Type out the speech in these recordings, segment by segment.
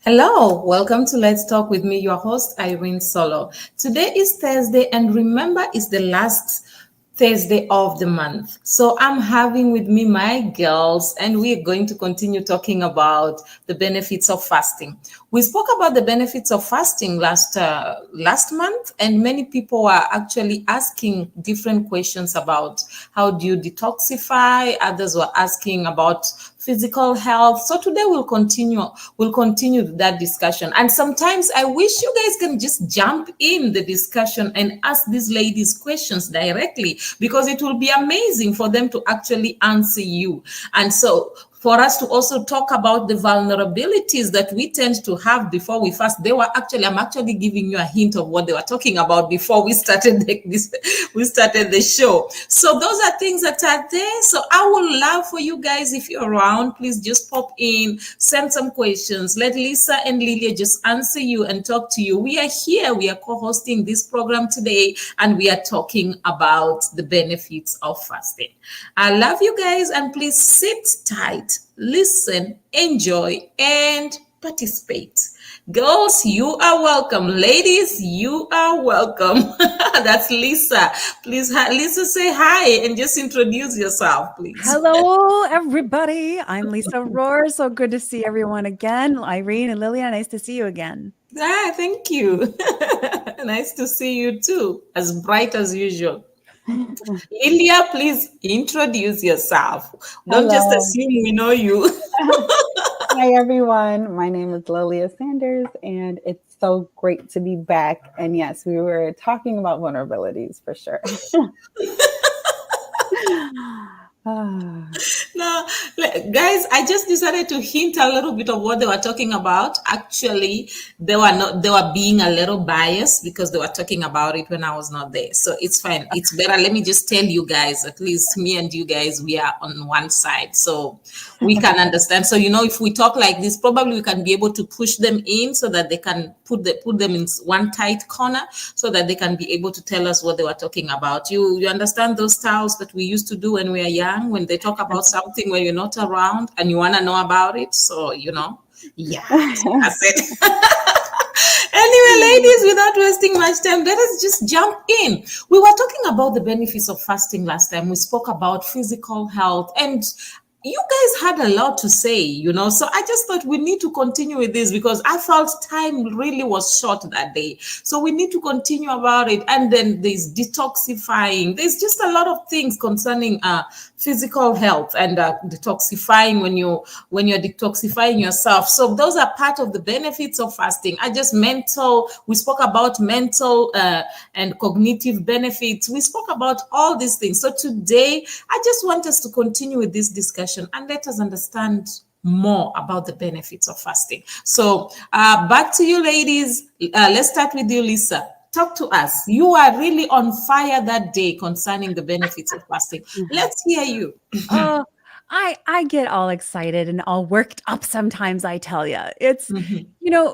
Hello, welcome to Let's Talk with me, your host, Irene Solo. Today is Thursday, and remember, it's the last Thursday of the month. So I'm having with me my girls, and we're going to continue talking about the benefits of fasting. We spoke about the benefits of fasting last month, and many people are actually asking different questions about how do you detoxify. Others were asking about physical health. So today we'll continue that discussion. And sometimes I wish you guys can just jump in the discussion and ask these ladies questions directly, because it will be amazing for them to actually answer you. And so for us to also talk about the vulnerabilities that we tend to have before we fast. I'm actually giving you a hint of what they were talking about before we started the show. So those are things that are there. So I would love for you guys, if you're around, please just pop in, send some questions. Let Lisa and Lilia just answer you and talk to you. We are here. We are co-hosting this program today, and we are talking about the benefits of fasting. I love you guys, and please sit tight, listen, enjoy, and participate. Girls, you are welcome. Ladies, you are welcome. That's Lisa. Please, Lisa, say hi and just introduce yourself, please. Hello, everybody. I'm Lisa Rohr. So good to see everyone again. Irene and Lilia, nice to see you again. Thank you. Nice to see you too. As bright as usual. Lilia, please introduce yourself. Don't just assume we know you. Hi, everyone. My name is Lilia Sanders, and it's so great to be back. And yes, we were talking about vulnerabilities for sure. No, guys, I just decided to hint a little bit of what they were talking about. Actually, they were being a little biased because they were talking about it when I was not there. So it's fine. It's better. Let me just tell you guys, at least me and you guys, we are on one side. So we can understand. So, if we talk like this, probably we can be able to push them in so that they can put them in one tight corner so that they can be able to tell us what they were talking about. You understand those styles that we used to do when we were young, when they talk about something when you're not around and you want to know about it. So, yeah, that's it. Anyway, ladies, without wasting much time, let us just jump in. We were talking about the benefits of fasting last time. We spoke about physical health, and you guys had a lot to say, so I just thought we need to continue with this because I felt time really was short that day. So we need to continue about it. And then there's detoxifying. There's just a lot of things concerning physical health and detoxifying when you're detoxifying yourself. So those are part of the benefits of fasting. We spoke about mental and cognitive benefits. We spoke about all these things. So today, I just want us to continue with this discussion and let us understand more about the benefits of fasting. So back to you, ladies. Let's start with you, Lisa. Talk to us. You are really on fire that day concerning the benefits of fasting. Let's hear you. I get all excited and all worked up sometimes, I tell you. It's,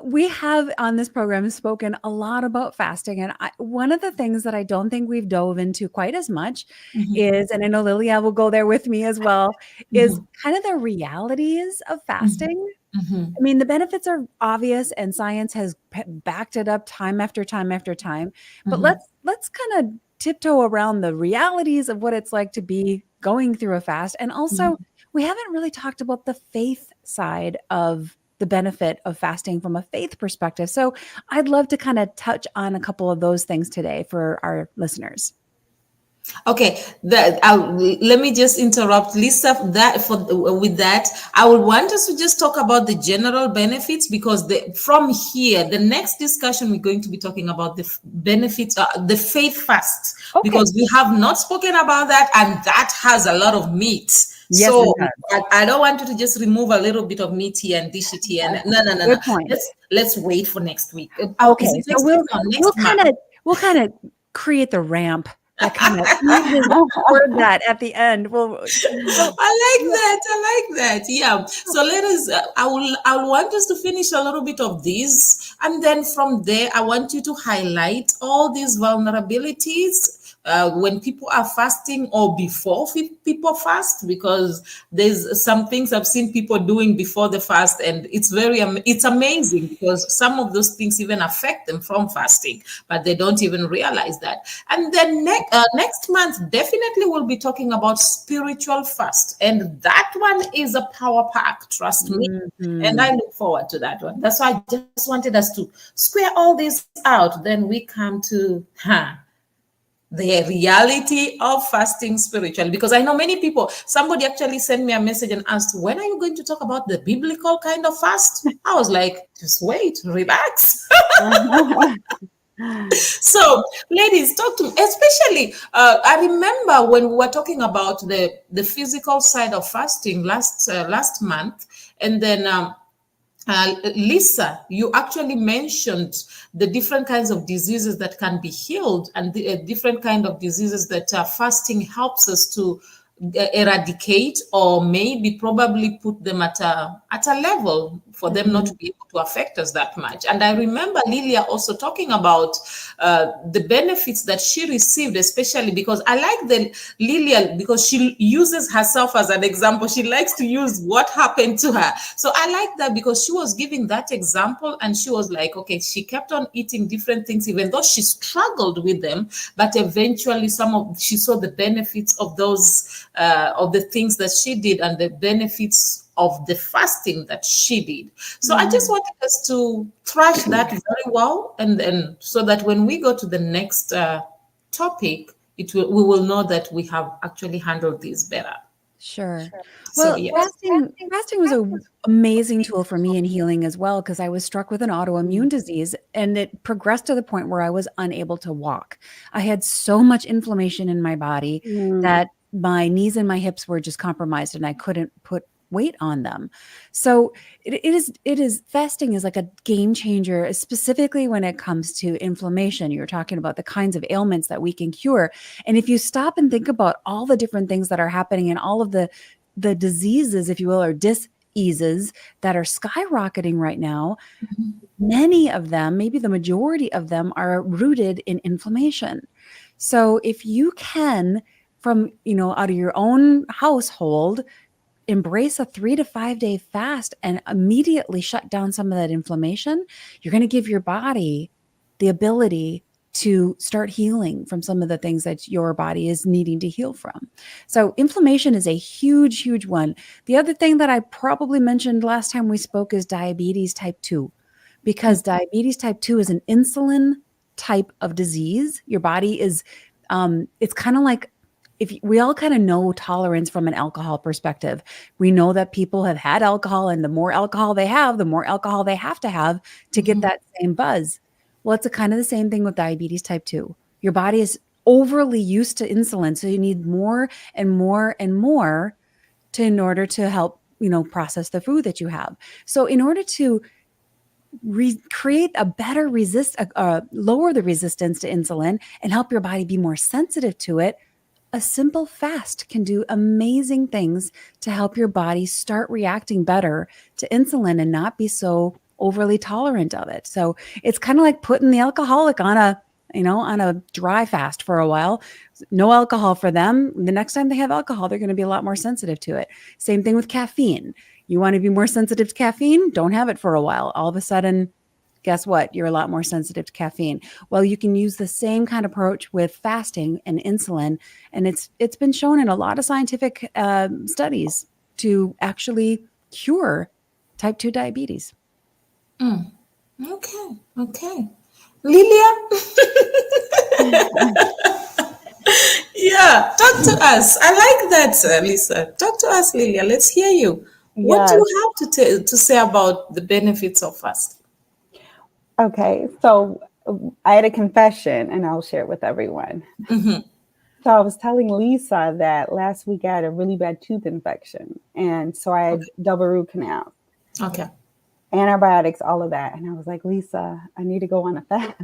we have on this program spoken a lot about fasting. And one of the things that I don't think we've dove into quite as much is, and I know Lilia will go there with me as well, is kind of the realities of fasting. I mean, the benefits are obvious and science has backed it up time after time after time. But let's kind of tiptoe around the realities of what it's like to be going through a fast. And also, we haven't really talked about the faith side of the benefit of fasting from a faith perspective. So I'd love to kind of touch on a couple of those things today for our listeners. Okay, let me just interrupt, Lisa. With that, I would want us to just talk about the general benefits, because from here, the next discussion we're going to be talking about the benefits, the faith fast, because we have not spoken about that, and that has a lot of meat. Yes, so I don't want you to just remove a little bit of meat here and dish it here. No. Good point. Let's wait for next week. Okay, so we'll kind of create the ramp. That kind of word that at the end. Well, I like that. Yeah. So let us. I want us to finish a little bit of this, and then from there, I want you to highlight all these vulnerabilities when people are fasting or before people fast, because there's some things I've seen people doing before the fast, and it's amazing because some of those things even affect them from fasting, but they don't even realize that. And then next month, definitely we'll be talking about spiritual fast, and that one is a power pack, trust me. And I look forward to that one. That's why I just wanted us to square all this out. Then we come to the reality of fasting spiritually, because I know many people, somebody actually sent me a message and asked, when are you going to talk about the biblical kind of fast? I was like, just wait, relax. So ladies, talk to me, especially I remember when we were talking about the physical side of fasting last month, and then Lisa, you actually mentioned the different kinds of diseases that can be healed, and the different kind of diseases that fasting helps us to eradicate, or maybe probably put them at a level for them not to be able to affect us that much. And I remember Lilia also talking about the benefits that she received, especially because I like the Lilia, because she uses herself as an example. She likes to use what happened to her. So I like that, because she was giving that example, and she was like, okay, she kept on eating different things, even though she struggled with them, but eventually she saw the benefits of those of the things that she did, and the benefits of the fasting that she did. So I just wanted us to thrash that very well, and so that when we go to the next topic, we will know that we have actually handled this better. Sure. So Well, yes. fasting was an amazing tool for me in healing as well, because I was struck with an autoimmune disease, and it progressed to the point where I was unable to walk. I had so much inflammation in my body that my knees and my hips were just compromised, and I couldn't put weight on them. So it is fasting is like a game changer, specifically when it comes to inflammation. You're talking about the kinds of ailments that we can cure. And if you stop and think about all the different things that are happening, and all of the diseases, if you will, or diseases that are skyrocketing right now, many of them, maybe the majority of them, are rooted in inflammation. So if you can, from, out of your own household, embrace a 3 to 5 day fast and immediately shut down some of that inflammation, you're going to give your body the ability to start healing from some of the things that your body is needing to heal from. So inflammation is a huge, huge one. The other thing that I probably mentioned last time we spoke is diabetes type 2, because diabetes type 2 is an insulin type of disease. Your body is, it's kind of like, if we all kind of know tolerance from an alcohol perspective. We know that people have had alcohol, and the more alcohol they have, the more alcohol they have to get that same buzz. Well, it's kind of the same thing with diabetes type 2. Your body is overly used to insulin, so you need more and more and more in order to help, process the food that you have. So in order to create a better lower the resistance to insulin and help your body be more sensitive to it, a simple fast can do amazing things to help your body start reacting better to insulin and not be so overly tolerant of it. So it's kind of like putting the alcoholic on a dry fast for a while. No alcohol for them. The next time they have alcohol, they're going to be a lot more sensitive to it. Same thing with caffeine. You want to be more sensitive to caffeine? Don't have it for a while. All of a sudden, guess what? You're a lot more sensitive to caffeine. Well, you can use the same kind of approach with fasting and insulin, and it's been shown in a lot of scientific studies to actually cure type 2 diabetes. Okay. Lilia? Yeah, talk to us. I like that, Lisa. Talk to us, Lilia. Let's hear you. What do you have to say about the benefits of fasting? Okay, so I had a confession, and I'll share it with everyone. So I was telling Lisa that last week I had a really bad tooth infection, and so I had double root canal. Okay. Antibiotics, all of that. And I was like, Lisa, I need to go on a fast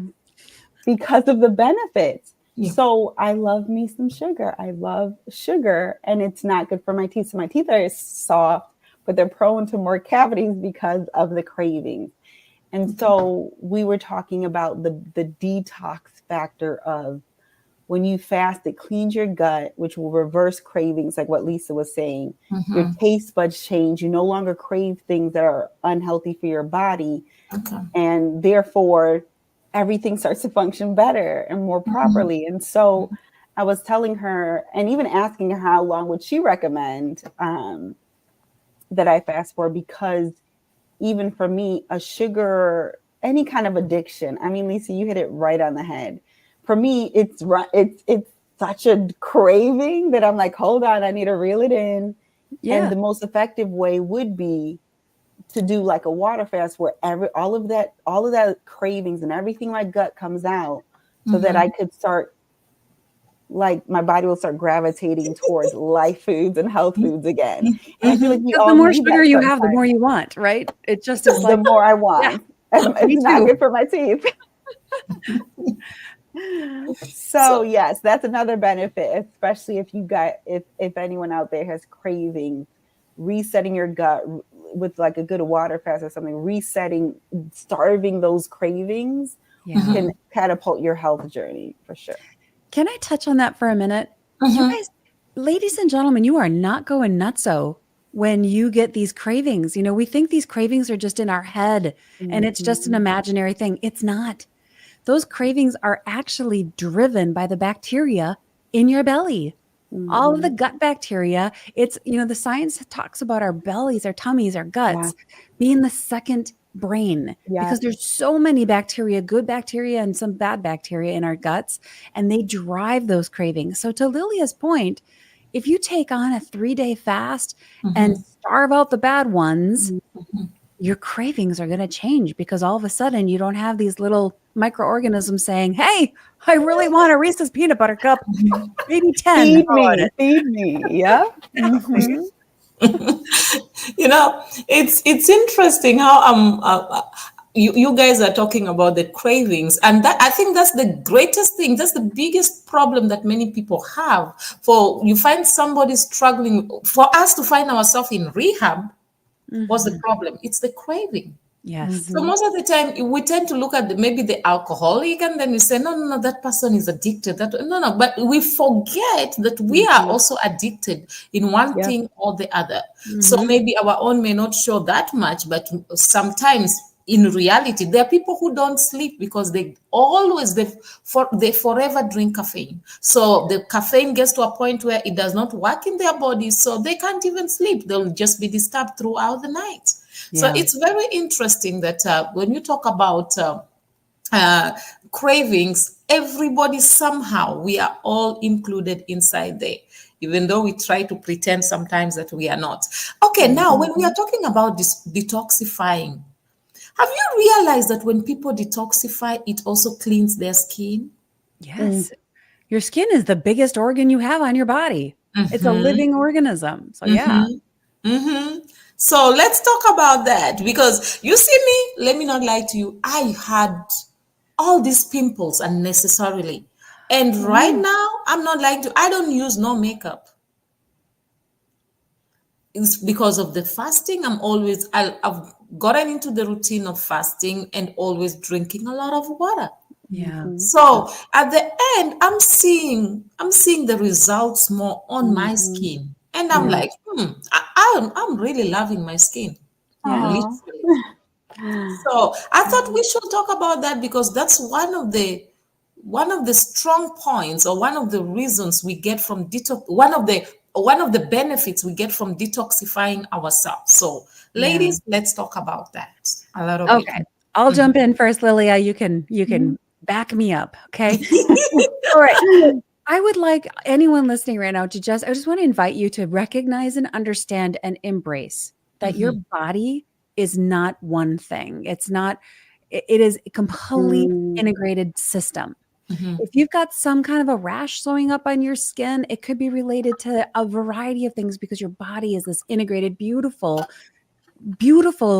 because of the benefits. Yeah. So I love me some sugar. I love sugar, and it's not good for my teeth. So my teeth are soft, but they're prone to more cavities because of the cravings. And so we were talking about the detox factor of when you fast, it cleans your gut, which will reverse cravings, like what Lisa was saying. Your taste buds change. You no longer crave things that are unhealthy for your body. Okay. And therefore, everything starts to function better and more properly. And so I was telling her, and even asking her how long would she recommend that I fast for, because even for me, a sugar, any kind of addiction, I mean, Lisa, you hit it right on the head. For me, it's such a craving that I'm like, hold on, I need to reel it in. Yeah. And the most effective way would be to do like a water fast where all of that cravings and everything my gut comes out, so that I could start, like, my body will start gravitating towards life foods and health foods again. And I feel like we all the more need sugar that you have, the sometimes. more you want, right? It just is The like, more I want. me It's not too. good for my teeth. So yes, that's another benefit, especially if you got, if anyone out there has cravings, resetting your gut with like a good water fast or something, starving those cravings can catapult your health journey for sure. Can I touch on that for a minute? You guys, ladies and gentlemen, you are not going nutso when you get these cravings. You know, we think these cravings are just in our head and it's just an imaginary thing. It's not. Those cravings are actually driven by the bacteria in your belly. All of the gut bacteria. It's, you know, the science talks about our bellies, our tummies, our guts being the second brain, because there's so many bacteria, good bacteria and some bad bacteria in our guts, and they drive those cravings. So to Lilia's point, if you take on a 3-day fast and starve out the bad ones, your cravings are going to change, because all of a sudden you don't have these little microorganisms saying, hey, I really want a Reese's peanut butter cup, maybe 10. Feed me. Yeah. You know, it's interesting how you guys are talking about the cravings, and that, I think that's the greatest thing. That's the biggest problem that many people have. For you find somebody struggling, for us to find ourselves in rehab, what's the problem? It's the craving. Yes. So most of the time we tend to look at maybe the alcoholic, and then we say, no, that person is addicted. No, but we forget that we are also addicted in one thing or the other. So maybe our own may not show that much, but sometimes in reality, there are people who don't sleep because they forever drink caffeine. So the caffeine gets to a point where it does not work in their bodies, so they can't even sleep. They'll just be disturbed throughout the night. So it's very interesting that when you talk about cravings, everybody somehow, we are all included inside there, even though we try to pretend sometimes that we are not. Okay, now when we are talking about this detoxifying, have you realized that when people detoxify, it also cleans their skin? Yes. Your skin is the biggest organ you have on your body. It's a living organism. So yeah. So let's talk about that, because you see me, let me not lie to you, I had all these pimples unnecessarily. And right now, I'm not lying to you, I don't use no makeup. It's because of the fasting. I've gotten into the routine of fasting and always drinking a lot of water. Yeah. So at the end, I'm seeing the results more on my skin. And I'm like, I'm really loving my skin. Literally. So I thought we should talk about that, because that's one of the strong points, or one of the reasons we get from detox, one of the benefits we get from detoxifying ourselves. So ladies, let's talk about that a little bit. Okay. I'll jump in first, Lilia. You can back me up. Okay. All right. I would like anyone listening right now to I just want to invite you to recognize and understand and embrace that your body is not one thing. It is a complete integrated system. If you've got some kind of a rash showing up on your skin, it could be related to a variety of things, because your body is this integrated, beautiful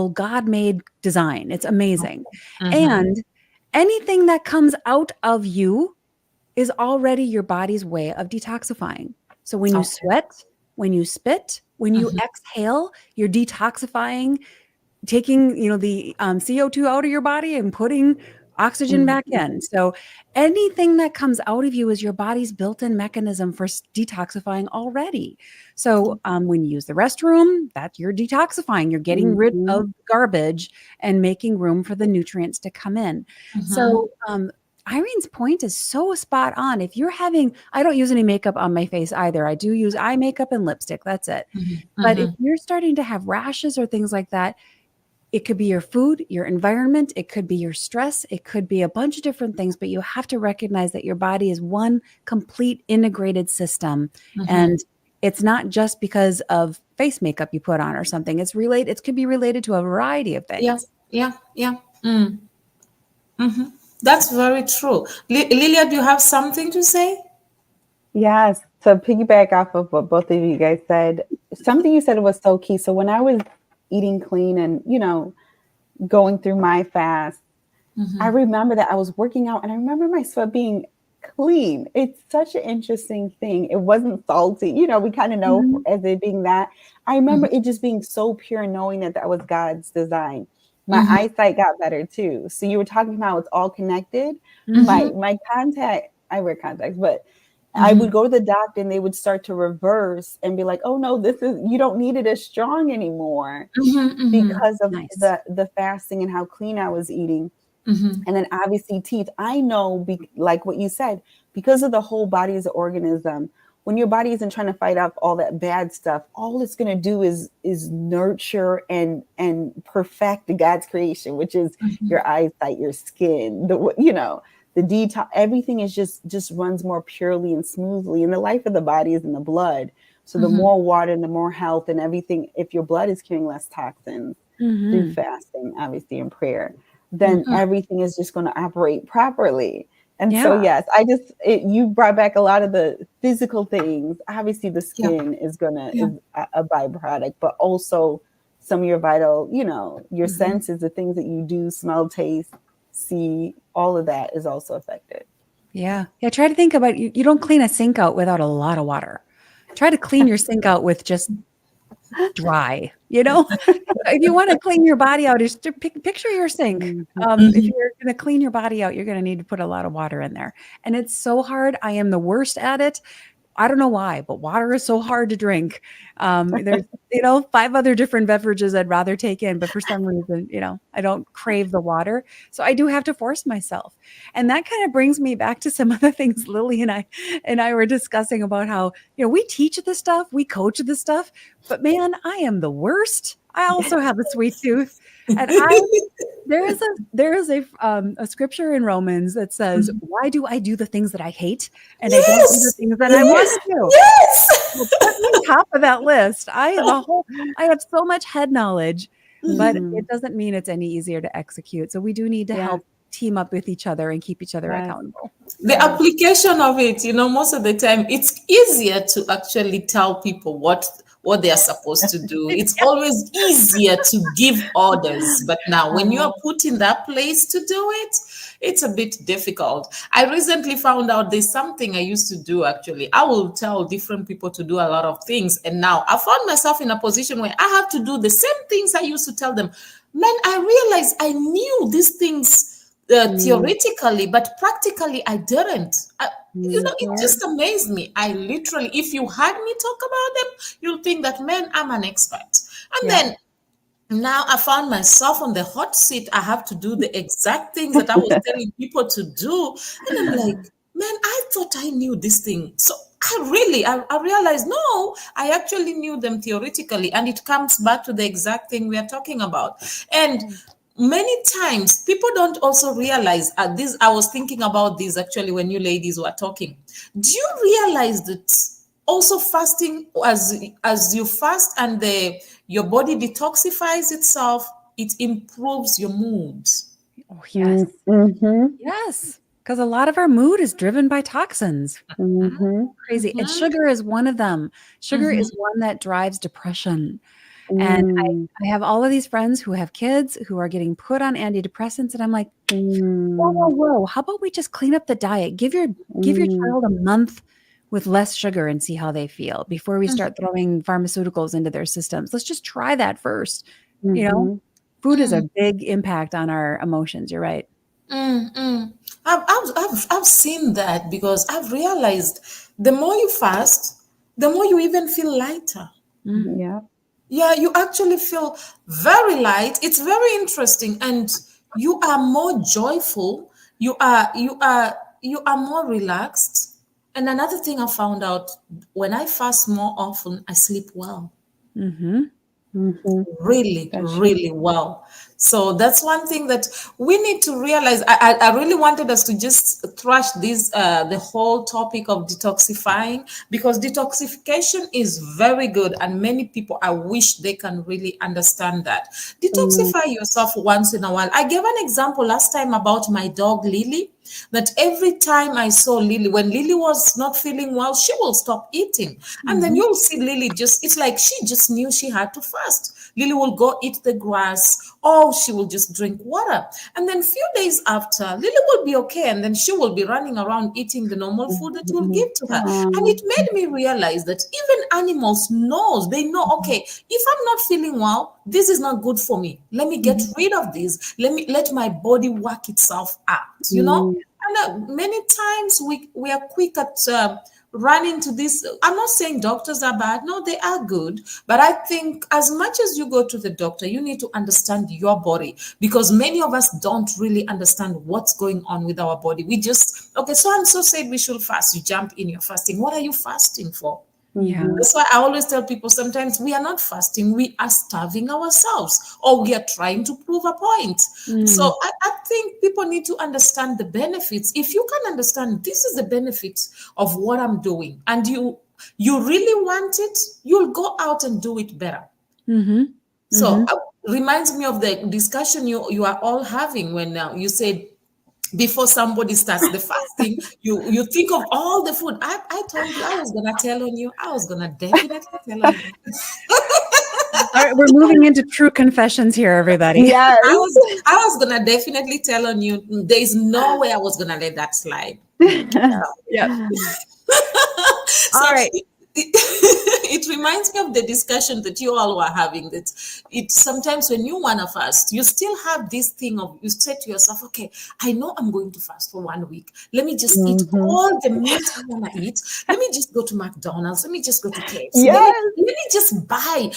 God-made design. It's amazing. And anything that comes out of you is already your body's way of detoxifying. So when you sweat, when you spit, when you exhale, you're detoxifying, taking, the CO2 out of your body and putting oxygen back in. So anything that comes out of you is your body's built-in mechanism for detoxifying already. So when you use the restroom, that's you're detoxifying. You're getting rid of garbage and making room for the nutrients to come in. So Irene's point is so spot on. If you're having, I don't use any makeup on my face either. I do use eye makeup and lipstick. That's it. But if you're starting to have rashes or things like that, it could be your food, your environment. It could be your stress. It could be a bunch of different things, but you have to recognize that your body is one complete integrated system. And it's not just because of face makeup you put on or something. It's related. It could be related to a variety of things. Yeah. That's very true. Lilia, do you have something to say? Yes. To piggyback off of what both of you guys said, something you said was so key. So when I was eating clean and, going through my fast, I remember that I was working out and I remember my sweat being clean. It's such an interesting thing. It wasn't salty. We kind of know as it being that. I remember it just being so pure, knowing that was God's design. My eyesight got better too. So you were talking about it's all connected. My contact, I wear contacts, but I would go to the doctor and they would start to reverse and be like, oh no, you don't need it as strong anymore because of the fasting and how clean I was eating. And then obviously teeth. I know, like what you said, because of the whole body as an organism, when your body isn't trying to fight off all that bad stuff, all it's going to do is nurture and perfect God's creation, which is your eyesight, your skin, the detox, everything is just runs more purely and smoothly. And the life of the body is in the blood. So the more water and the more health and everything, if your blood is carrying less toxins through fasting, obviously in prayer, then everything is just going to operate properly. And so, yes, you brought back a lot of the physical things. Obviously the skin is a byproduct, but also some of your vital, your senses, the things that you do, smell, taste, see, all of that is also affected. Yeah. Try to think about you don't clean a sink out without a lot of water. Try to clean your sink out with just dry, if you want to clean your body out, just picture your sink. If you're going to clean your body out, you're going to need to put a lot of water in there. And it's so hard. I am the worst at it. I don't know why, but water is so hard to drink. There's, 5 other different beverages I'd rather take in, but for some reason, I don't crave the water. So I do have to force myself. And that kind of brings me back to some other things Lily and I were discussing about how, we teach this stuff, we coach this stuff, but man, I am the worst. I also have a sweet tooth. And there is a scripture in Romans that says, why do I do the things that I hate? And I don't do the things that I want to do. Yes. Well, put me on top of that list. I have so much head knowledge, but it doesn't mean it's any easier to execute. So we do need to help team up with each other and keep each other accountable. The application of it, most of the time, it's easier to actually tell people what they are supposed to do. It's always easier to give orders. But now when you are put in that place to do it, it's a bit difficult. I recently found out there's something I used to do, actually. I will tell different people to do a lot of things. And now I found myself in a position where I have to do the same things I used to tell them. Man, I realized I knew these things theoretically, but practically I didn't. It just amazed me. I literally, if you had me talk about them, you'll think that, man, I'm an expert. And then now I found myself on the hot seat. I have to do the exact things that I was telling people to do. And I'm like, man, I thought I knew this thing. So I realized, no, I actually knew them theoretically. And it comes back to the exact thing we are talking about. And many times people don't also realize this. I was thinking about this actually when you ladies were talking. Do you realize that also fasting, as you fast and your body detoxifies itself, it improves your mood? Oh, yes. Yes. Because a lot of our mood is driven by toxins. Crazy. And sugar is one of them. Sugar is one that drives depression. And I have all of these friends who have kids who are getting put on antidepressants. And I'm like, whoa. How about we just clean up the diet? Give your child a month with less sugar and see how they feel before we start throwing pharmaceuticals into their systems. Let's just try that first. Food is a big impact on our emotions. You're right. Mm. I've seen that because I've realized the more you fast, the more you even feel lighter. Yeah. Yeah, you actually feel very light. It's very interesting, and you are more joyful. You are more relaxed. And another thing I found out, when I fast more often, I sleep well, Mm-hmm. Mm-hmm. really, That's true. really well. So that's one thing that we need to realize. I really wanted us to just thrash this the whole topic of detoxifying, because detoxification is very good, and many people, I wish they can really understand that. Mm-hmm. Detoxify yourself once in a while. I gave an example last time about my dog Lily, that every time I saw Lily, when Lily was not feeling well, she will stop eating. And then you'll see Lily just, it's like she just knew she had to fast. Lily will go eat the grass, or she will just drink water. And then few days after, Lily will be okay. And then she will be running around eating the normal food that you'll give to her. And it made me realize that even animals knows, they know, okay, if I'm not feeling well, this is not good for me. Let me get rid of this. Let my body work itself out. And many times we are quick at running to this. I'm not saying doctors are bad. No, they are good. But I think as much as you go to the doctor, you need to understand your body, because many of us don't really understand what's going on with our body. We just, okay, so and so said we should fast. You jump in, you're fasting. What are you fasting for? Yeah. That's why I always tell people, sometimes we are not fasting, we are starving ourselves, or we are trying to prove a point. So Mm. I think people need to understand the benefits. If you can understand this is the benefits of what I'm doing, and you really want it, you'll go out and do it better. Mm-hmm. So reminds me of the discussion you are all having when you said, before somebody starts the fasting, you think of all the food. I told you I was gonna tell on you. I was gonna definitely tell on you. All right, we're moving into true confessions here, everybody. Yes. I was gonna definitely tell on you. There is no way I was gonna let that slide. Yep. So All right. it reminds me of the discussion that you all were having, that it sometimes when you want to fast, you still have this thing of, you say to yourself, okay, I know I'm going to fast for 1 week. Let me just eat all the meat I want to eat. Let me just go to McDonald's. Let me just go to KFC. Let me, Yes. let me just buy,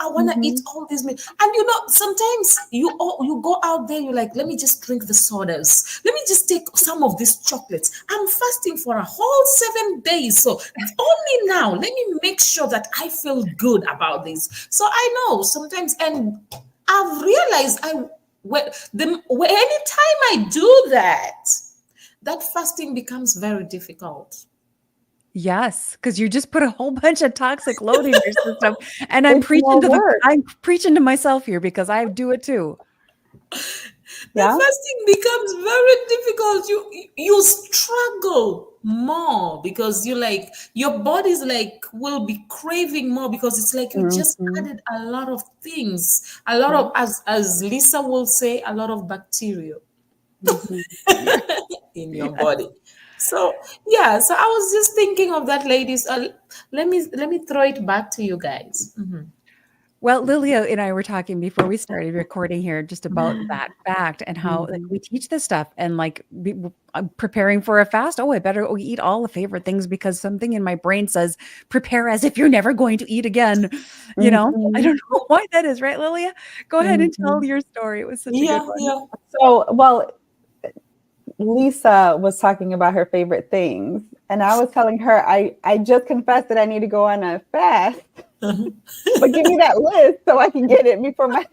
I want to eat all these meat. And sometimes you go out there, you're like, let me just drink the sodas. Let me just take some of these chocolates. I'm fasting for a whole 7 days. So only now, let me make sure that I feel good about this. So I know sometimes, and I've realized anytime I do that, that fasting becomes very difficult. Yes, because you just put a whole bunch of toxic load in your system. And I'm It's more work. I'm preaching to myself here because I do it too. The Yeah. fasting becomes very difficult. You struggle more, because your body's will be craving more, because it's like you just Mm-hmm. added a lot of things, a lot of, as Lisa will say, a lot of bacteria Mm-hmm. Yeah. in your body. So yeah, so I was just thinking of that, ladies. Let me throw it back to you guys. Well, Lilia and I were talking before we started recording here just about that fact and how we teach this stuff and preparing for a fast. Oh, I better eat all the favorite things because something in my brain says prepare as if you're never going to eat again. I Mm-hmm. don't know why that is, right, Lilia? Go ahead and Mm-hmm. tell your story. It was such a good Yeah, one. yeah. So, well, Lisa was talking about her favorite things, and I was telling her I just confessed that I need to go on a fast, but give me that list so I can get it before my.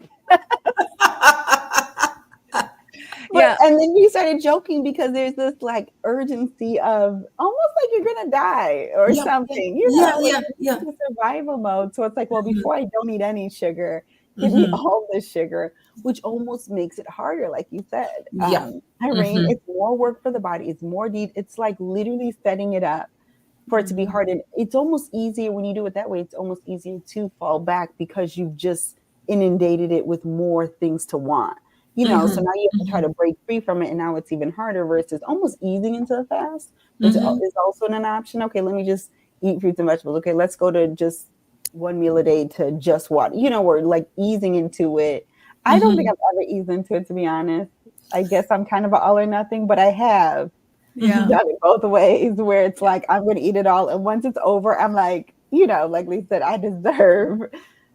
Yeah. And then you started joking because there's this like urgency of almost like you're gonna die or Yeah, something, yeah, like yeah, yeah. the survival mode. So it's like, well, before I don't eat any sugar, give me all the sugar, which almost makes it harder, like you said. Yeah. Irene, it's more work for the body. It's more deep. It's like literally setting it up for it to be hard. And it's almost easier when you do it that way. It's almost easier to fall back because you've just inundated it with more things to want. So now you have to try to break free from it, and now it's even harder versus almost easing into the fast, which is also an option. Okay, let me just eat fruits and vegetables. Okay, let's go to just one meal a day to just water. We're like easing into it. I don't think I've ever eased into it, to be honest. I guess I'm kind of an all or nothing, but I have Yeah. done it both ways where it's like, I'm going to eat it all. And once it's over, I'm like, like Lisa said, I deserve,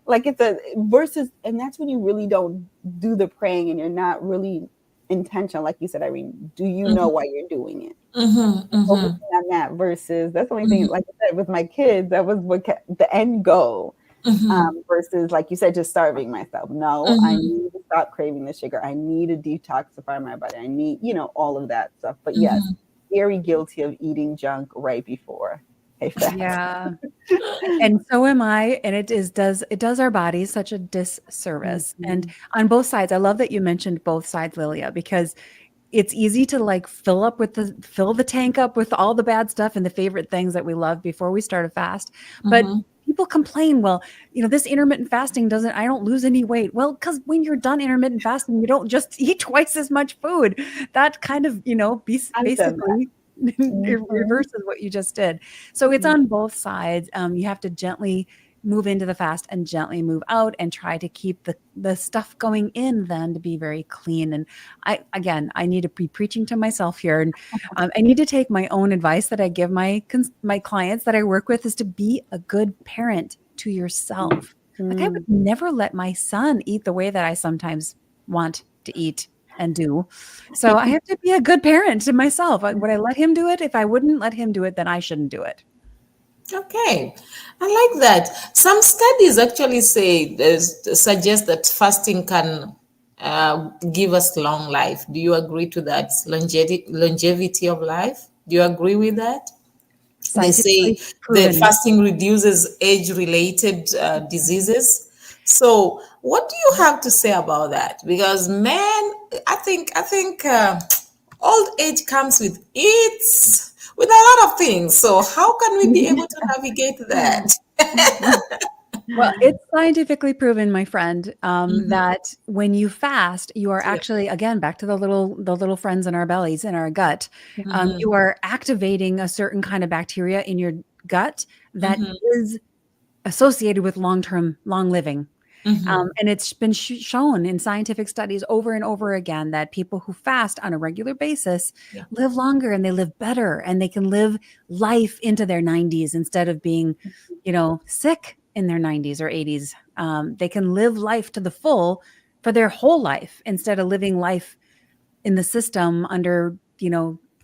like it's a versus, and that's when you really don't do the praying and you're not really intentional. Like you said, Irene, do you know why you're doing it? Focusing on that versus that's the only thing, like I said, with my kids, that was what the end goal. Versus, like you said, just starving myself. No, I need to stop craving the sugar. I need to detoxify my body. I need, all of that stuff. But yes, very guilty of eating junk right before a fast. Yeah. And so am I. And it does our bodies such a disservice. And on both sides, I love that you mentioned both sides, Lilia, because it's easy to like fill the tank up with all the bad stuff and the favorite things that we love before we start a fast. But people complain, well, this intermittent fasting I don't lose any weight. Well, because when you're done intermittent fasting, you don't just eat twice as much food. That kind of, basically it reverses what you just did. So it's on both sides. You have to gently move into the fast and gently move out and try to keep the stuff going in then to be very clean. And I need to be preaching to myself here. And I need to take my own advice that I give my clients that I work with is to be a good parent to yourself. Like I would never let my son eat the way that I sometimes want to eat and do. So I have to be a good parent to myself. Would I let him do it? If I wouldn't let him do it, then I shouldn't do it. Okay, I like that. Some studies actually suggest that fasting can give us long life. Do you agree to that? Longevity of life. Do you agree with that? They say that fasting reduces age-related diseases. So, what do you have to say about that? Because, man, I think old age comes with a lot of things. So how can we be able to navigate that? Well, it's scientifically proven, my friend, that when you fast, you are actually, again, back to the little friends in our bellies, in our gut, you are activating a certain kind of bacteria in your gut that is associated with long living. And it's been shown in scientific studies over and over again that people who fast on a regular basis live longer and they live better and they can live life into their 90s instead of being, sick in their 90s or 80s. They can live life to the full for their whole life instead of living life in the system under,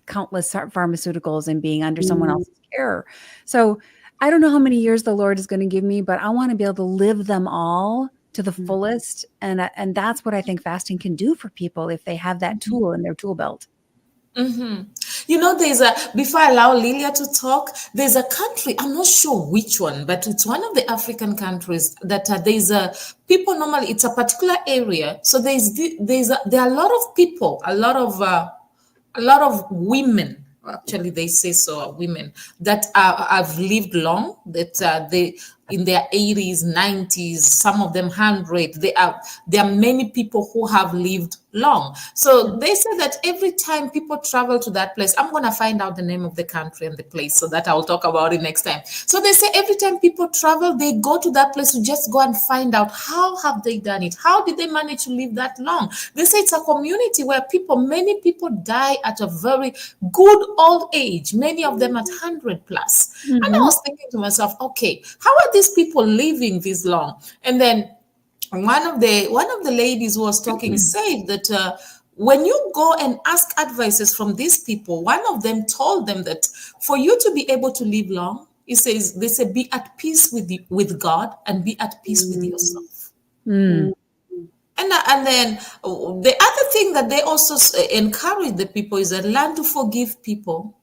countless pharmaceuticals and being under someone else's care. So I don't know how many years the Lord is going to give me, but I want to be able to live them all to the fullest. And that's what I think fasting can do for people if they have that tool in their tool belt. Before I allow Lilia to talk, there's a country, I'm not sure which one, but it's one of the African countries that people normally, it's a particular area. So there are a lot of people, a lot of women, actually they say so, women that have lived long, that they in their 80s, 90s, some of them 100. There are many people who have lived long. So they say that every time people travel to that place, I'm going to find out the name of the country and the place so that I'll talk about it next time. So they say every time people travel, they go to that place to just go and find out how have they done it? How did they manage to live that long? They say it's a community where many people die at a very good old age, many of them at 100 plus. And I was thinking to myself, okay, how are these people living this long? And then one of the ladies who was talking said that when you go and ask advices from these people, one of them told them that for you to be able to live long, they say be at peace with God and be at peace with yourself. And then the other thing that they also encourage the people is that learn to forgive people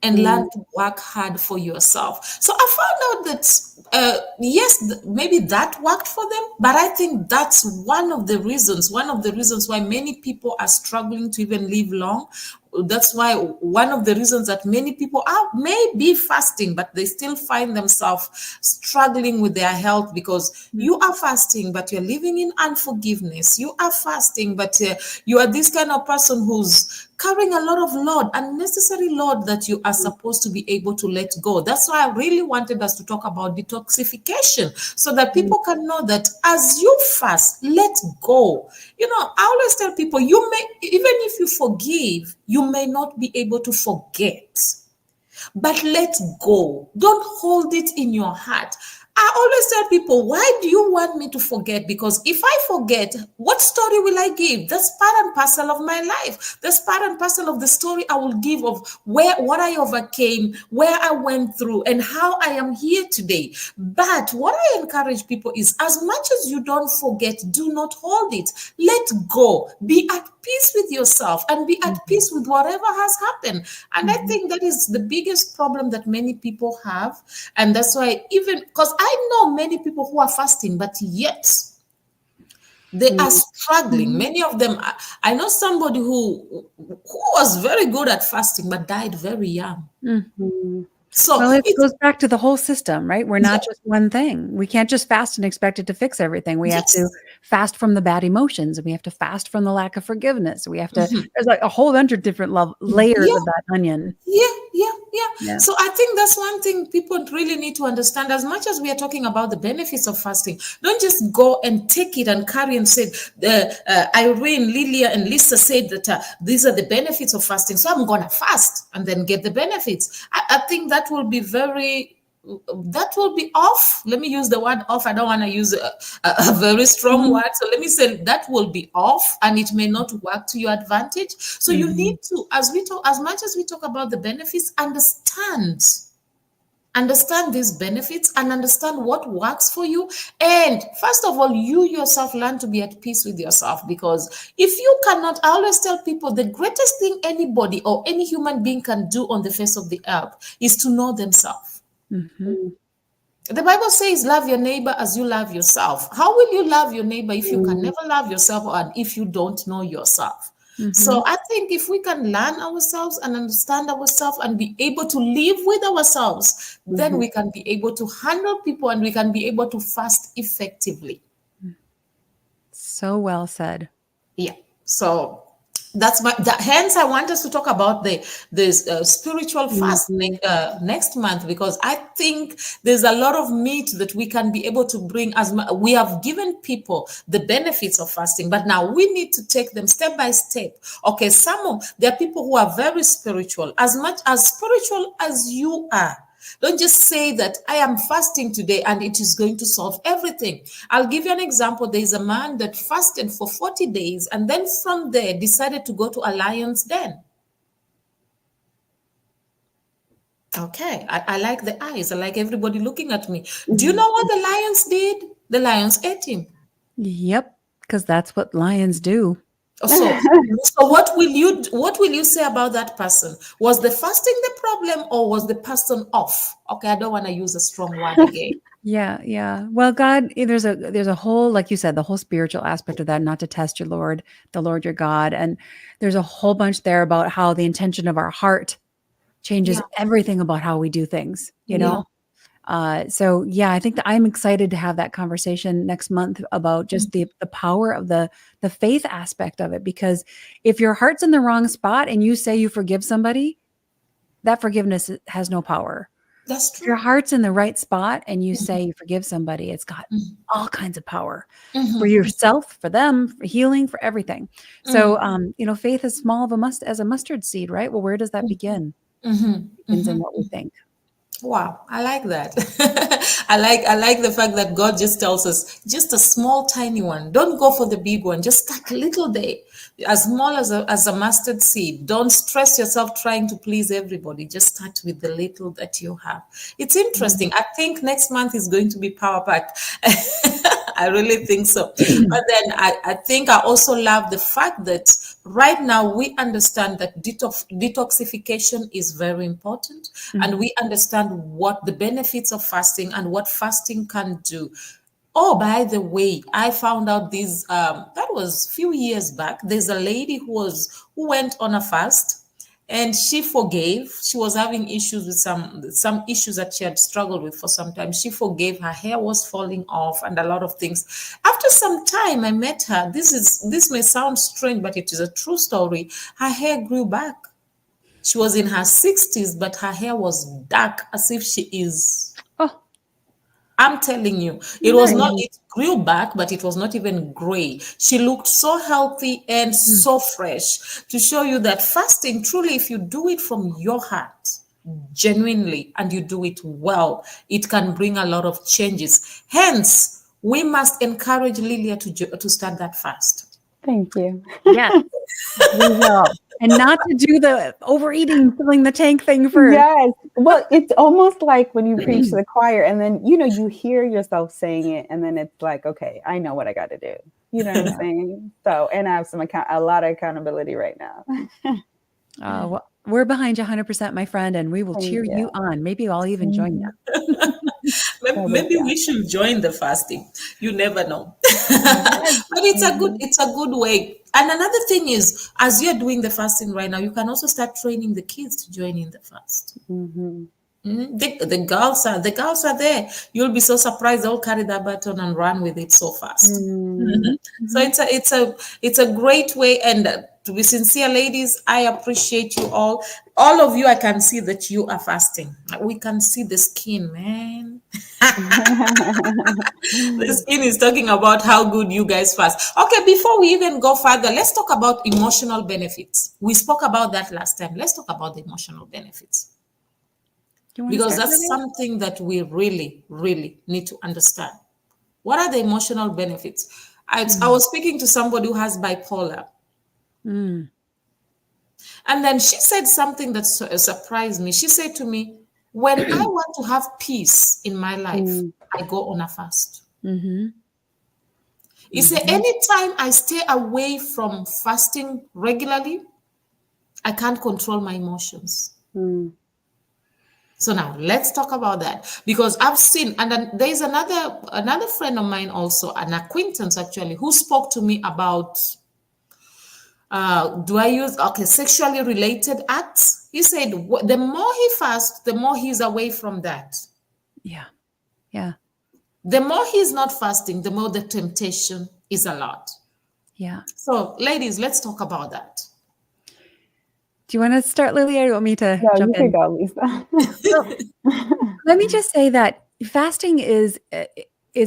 and learn to work hard for yourself. So I found out that, yes, maybe that worked for them, but I think that's one of the reasons why many people are struggling to even live long. That's why one of the reasons that many people may be fasting, but they still find themselves struggling with their health because you are fasting, but you're living in unforgiveness. You are fasting, but you are this kind of person who's carrying a lot of load, unnecessary load that you are supposed to be able to let go. That's why I really wanted us to talk about detoxification, so that people can know that as you fast, let go. I always tell people, you may, even if you forgive, you may not be able to forget. But let go. Don't hold it in your heart. I always tell people, why do you want me to forget? Because if I forget, what story will I give? That's part and parcel of my life. That's part and parcel of the story I will give of what I overcame, where I went through, and how I am here today. But what I encourage people is, as much as you don't forget, do not hold it. Let go. Be at peace with yourself and be at peace with whatever has happened. And I think that is the biggest problem that many people have. And that's why, even because I know many people who are fasting, but yet they are struggling. Many of them, I know somebody who was very good at fasting, but died very young. So well, it goes back to the whole system, right? We're not just one thing. We can't just fast and expect it to fix everything. We have to fast from the bad emotions, and we have to fast from the lack of forgiveness. We have to, there's like a whole bunch of different layers of that onion. Yeah. So I think that's one thing people really need to understand. As much as we are talking about the benefits of fasting, don't just go and take it and carry and say, Irene, Lilia, and Lisa said that these are the benefits of fasting, so I'm going to fast and then get the benefits. I think that will be off. Let me use the word off. I don't want to use a very strong word. So let me say that will be off, and it may not work to your advantage. So you need to, as much as we talk about the benefits, understand these benefits and understand what works for you. And first of all, you yourself learn to be at peace with yourself, because if you cannot, I always tell people, the greatest thing anybody or any human being can do on the face of the earth is to know themselves. The Bible says, love your neighbor as you love yourself. How will you love your neighbor if you can never love yourself, and if you don't know yourself? So I think if we can learn ourselves and understand ourselves and be able to live with ourselves, then we can be able to handle people, and we can be able to fast effectively. So well said. Yeah. So hence I want us to talk about the spiritual fast next month, because I think there's a lot of meat that we can be able to bring. We have given people the benefits of fasting, but now we need to take them step by step. Okay, there are people who are very spiritual, as much as spiritual as you are. Don't just say that I am fasting today and it is going to solve everything. I'll give you an example. There is a man that fasted for 40 days and then from there decided to go to a lion's den. Okay, I like the eyes. I like everybody looking at me. Do you know what the lions did? The lions ate him. Yep, because that's what lions do. So what will you say about that person? Was the fasting the problem, or was the person off? Okay, I don't want to use a strong word again. Yeah. Well, God, there's a whole, like you said, the whole spiritual aspect of that, not to test the Lord your God. And there's a whole bunch there about how the intention of our heart changes everything about how we do things, you know? So yeah, I think that I'm excited to have that conversation next month about just the power of the faith aspect of it, because if your heart's in the wrong spot and you say you forgive somebody, that forgiveness has no power. That's true. If your heart's in the right spot and you say you forgive somebody, it's got all kinds of power for yourself, for them, for healing, for everything. So, faith is small as a mustard seed, right? Well, where does that begin? It begins in what we think. Wow, I like that. I like the fact that God just tells us just a small, tiny one. Don't go for the big one. Just start little day, as small as a mustard seed. Don't stress yourself trying to please everybody. Just start with the little that you have. It's interesting. I think next month is going to be power packed. I really think so. But then I think I also love the fact that right now we understand that detoxification is very important, and we understand what the benefits of fasting and what fasting can do. Oh, by the way, I found out that was a few years back. There's a lady who went on a fast, and she forgave. She was having issues with some issues that she had struggled with for some time. She forgave. Her hair was falling off and a lot of things. After some time, I met her. This may sound strange, but it is a true story. Her hair grew back. She was in her 60s, but her hair was dark as if she is. Oh, I'm telling you, it was not, it grew back, but it was not even gray. She looked so healthy and so fresh, to show you that fasting, truly, if you do it from your heart, genuinely, and you do it well, it can bring a lot of changes. Hence, we must encourage Lilia to start that fast. Thank you. yes, we will. And not to do the overeating, filling the tank thing first. Yes. Well, it's almost like when you preach to the choir and then, you hear yourself saying it and then it's like, okay, I know what I got to do. You know what I'm saying? So, and I have a lot of accountability right now. Well, we're behind you 100%, my friend, and we will cheer you on. Maybe I'll even join you. Maybe we should join the fasting. You never know. But it's a good way. And another thing is, as you're doing the fasting right now, you can also start training the kids to join in the fast. The girls are there. You'll be so surprised. They'll carry that baton and run with it so fast. So it's a great way. And to be sincere, ladies, I appreciate you all. All of you, I can see that you are fasting. We can see the skin, man. The skin is talking about how good you guys fast. Okay, before we even go further, let's talk about emotional benefits. We spoke about that last time. Let's talk about the emotional benefits. Because that's something that we really, really need to understand. What are the emotional benefits? I was speaking to somebody who has bipolar. And then she said something that surprised me. She said to me, when I want to have peace in my life, I go on a fast. You say, anytime I stay away from fasting regularly, I can't control my emotions. So now let's talk about that, because I've seen, and then there's another friend of mine also, an acquaintance actually, who spoke to me about sexually related acts. He said the more he fasts, the more he's away from that. Yeah. The more he's not fasting, the more the temptation is a lot. Yeah. So ladies, let's talk about that. Do you want to start, Lilia, or do you want me to jump in? You can go, Lisa. Let me just say that fasting is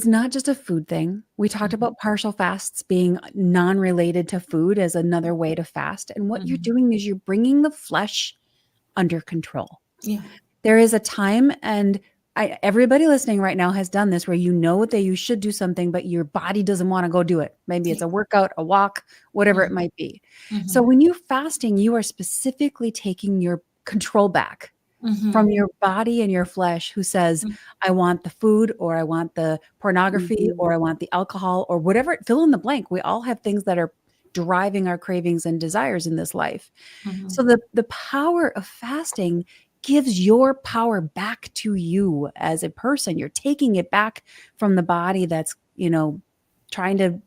not just a food thing. We talked about partial fasts being non-related to food as another way to fast. And what you're doing is you're bringing the flesh under control. Yeah. There is a time, and everybody listening right now has done this, where you know that you should do something, but your body doesn't want to go do it. Maybe it's a workout, a walk, whatever it might be. So when you're fasting, you are specifically taking your control back from your body and your flesh, who says, I want the food, or I want the pornography, or I want the alcohol, or whatever, fill in the blank. We all have things that are driving our cravings and desires in this life. So the power of fasting gives your power back to you as a person. You're taking it back from the body that's, trying to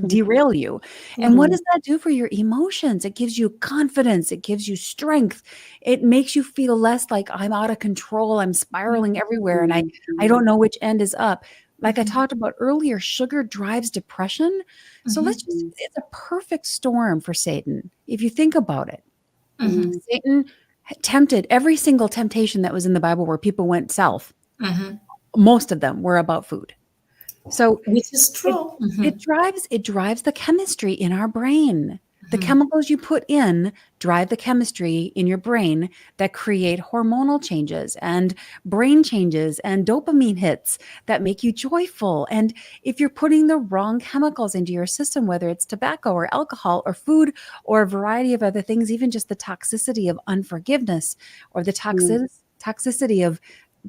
derail you. And what does that do for your emotions? It gives you confidence. It gives you strength. It makes you feel less like I'm out of control. I'm spiraling everywhere and I don't know which end is up. Like I talked about earlier, sugar drives depression. So it's a perfect storm for Satan, if you think about it. Satan tempted every single temptation that was in the Bible where people went south. Most of them were about food. So which is true. It drives the chemistry in our brain. The chemicals you put in drive the chemistry in your brain that create hormonal changes and brain changes and dopamine hits that make you joyful. And if you're putting the wrong chemicals into your system, whether it's tobacco or alcohol or food or a variety of other things, even just the toxicity of unforgiveness or the toxicity of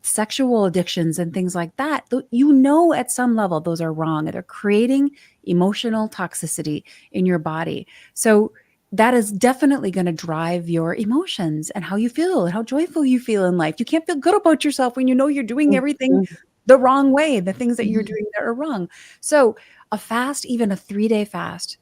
sexual addictions and things like that, at some level those are wrong. They're creating emotional toxicity in your body. So that is definitely going to drive your emotions and how you feel and how joyful you feel in life. You can't feel good about yourself when you know you're doing everything the wrong way, the things that you're doing that are wrong. So a fast, even a 3-day fast,